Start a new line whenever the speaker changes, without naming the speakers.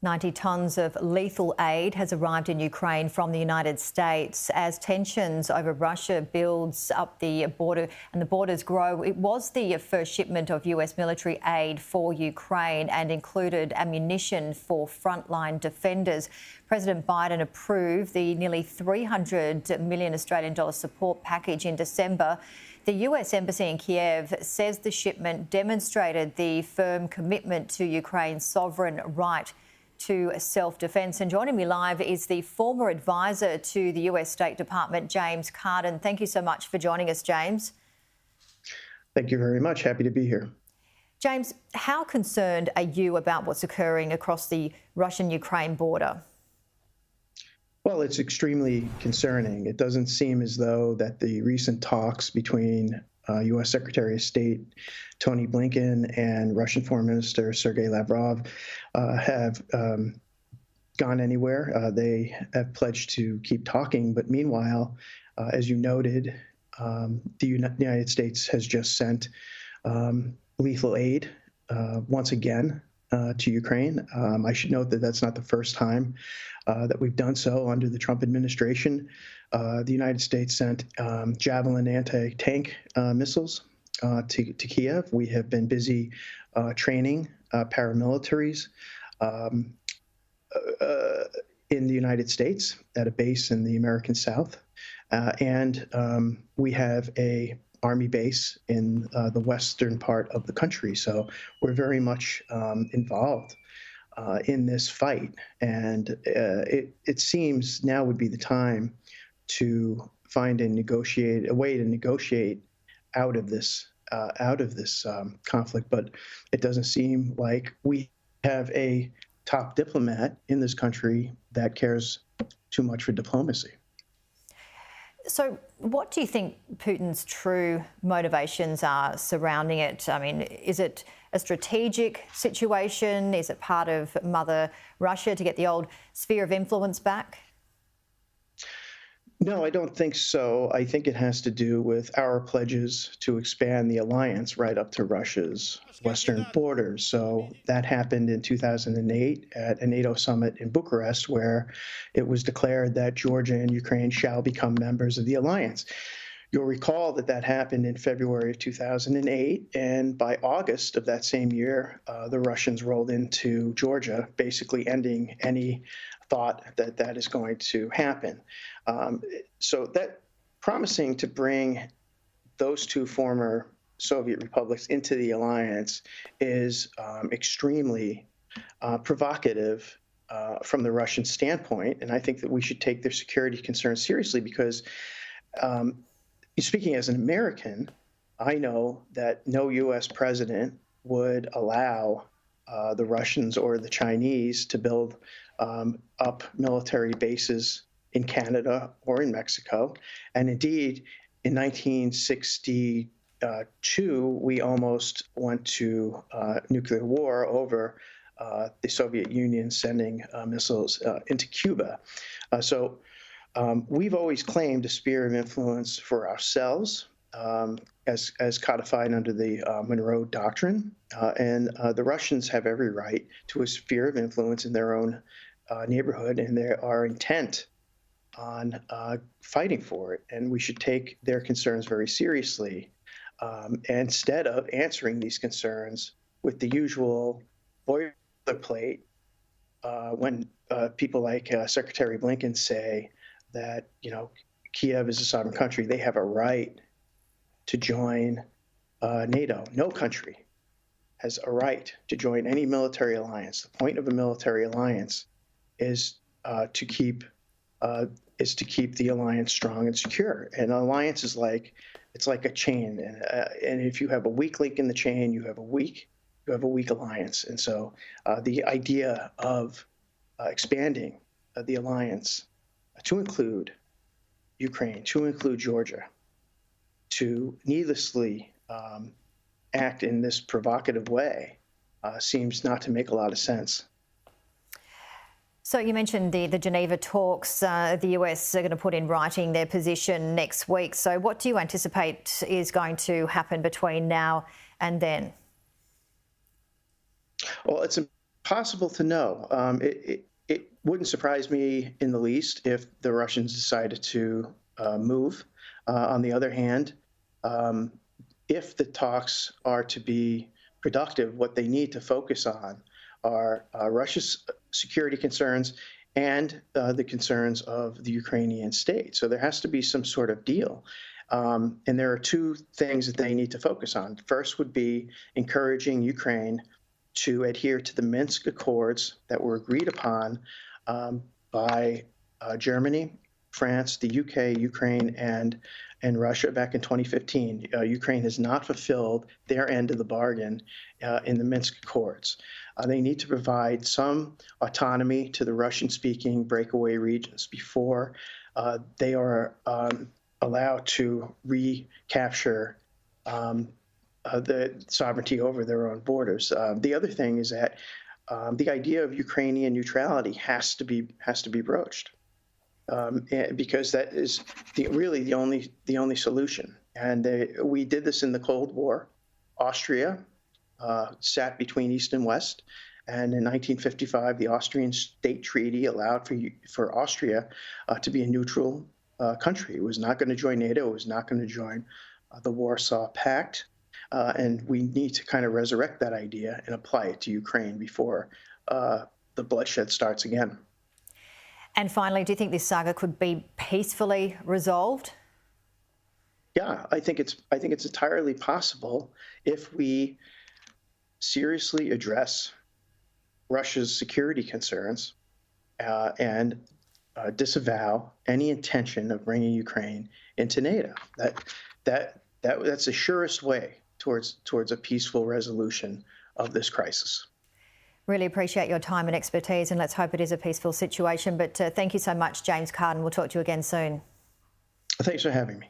90 tonnes of lethal aid has arrived in Ukraine from the United States as tensions over Russia builds up the border and the borders grow. It was the first shipment of US military aid for Ukraine and included ammunition for frontline defenders. President Biden approved the nearly $300 million Australian dollar support package in December. The US Embassy in Kiev says the shipment demonstrated the firm commitment to Ukraine's sovereign right to self-defence. And joining me live is the former advisor to the US State Department, James Carden. Thank you so much for joining us, James.
Thank you very much. Happy to be here.
James, how concerned are you about what's occurring across the Russian-Ukraine border?
Well, it's extremely concerning. It doesn't seem as though that the recent talks between U.S. Secretary of State Tony Blinken and Russian Foreign Minister Sergei Lavrov have gone anywhere. They have pledged to keep talking, but meanwhile, as you noted, the United States has just sent lethal aid once again to Ukraine. I should note that that's not the first time that we've done so under the Trump administration. The United States sent Javelin anti-tank missiles to Kiev. We have been busy training paramilitaries in the United States at a base in the American South. And we have a Army base in the western part of the country. So we're very much involved in this fight. And it seems now would be the time to find a way to negotiate out of this conflict. But it doesn't seem like we have a top diplomat in this country that cares too much for diplomacy.
So what do you think Putin's true motivations are surrounding it? I mean, is it a strategic situation? Is it part of Mother Russia to get the old sphere of influence back?
No, I don't think so. I think it has to do with our pledges to expand the alliance right up to Russia's western borders. So that happened in 2008 at a NATO summit in Bucharest, where it was declared that Georgia and Ukraine shall become members of the alliance. You'll recall that that happened in February of 2008, and by August of that same year, the Russians rolled into Georgia, basically ending any thought that that is going to happen. So that promising to bring those two former Soviet republics into the alliance is extremely provocative from the Russian standpoint. And I think that we should take their security concerns seriously because speaking as an American, I know that no U.S. president would allow the Russians or the Chinese to build up military bases in Canada or in Mexico. And indeed, in 1962, we almost went to nuclear war over the Soviet Union sending missiles into Cuba. So we've always claimed a sphere of influence for ourselves, as codified under the Monroe Doctrine. And the Russians have every right to a sphere of influence in their own neighborhood, and they are intent on fighting for it. And we should take their concerns very seriously. Instead of answering these concerns with the usual boilerplate, when people like Secretary Blinken say that, Kiev is a sovereign country, they have a right to join NATO. No country has a right to join any military alliance. The point of a military alliance is to keep the alliance strong and secure. And an alliance is like a chain, and if you have a weak link in the chain, you have a weak alliance. And so the idea of expanding the alliance to include Ukraine, to include Georgia, to needlessly act in this provocative way seems not to make a lot of sense.
So you mentioned the Geneva talks. The US are going to put in writing their position next week. So what do you anticipate is going to happen between now and then?
Well, it's Possible to know. It wouldn't surprise me in the least if the Russians decided to move. On the other hand, um, if the talks are to be productive, what they need to focus on are Russia's security concerns and the concerns of the Ukrainian state. So there has to be some sort of deal. And there are two things that they need to focus on. First would be encouraging Ukraine to adhere to the Minsk Accords that were agreed upon by Germany, France, the UK, Ukraine, and Russia back in 2015. Ukraine has not fulfilled their end of the bargain in the Minsk Accords. They need to provide some autonomy to the Russian-speaking breakaway regions before they are allowed to recapture the sovereignty over their own borders. The other thing is that the idea of Ukrainian neutrality has to be broached because that is really the only solution. And we did this in the Cold War. Austria sat between East and West, and in 1955, the Austrian State Treaty allowed for Austria to be a neutral country. It was not going to join NATO. It was not going to join the Warsaw Pact. And we need to kind of resurrect that idea and apply it to Ukraine before the bloodshed starts again.
And finally, do you think this saga could be peacefully resolved?
Yeah, I think it's entirely possible if we seriously address Russia's security concerns and disavow any intention of bringing Ukraine into NATO. That's the surest way towards a peaceful resolution of this crisis.
Really appreciate your time and expertise, and let's hope it is a peaceful situation. But thank you so much, James Carden. We'll talk to you again soon.
Thanks for having me.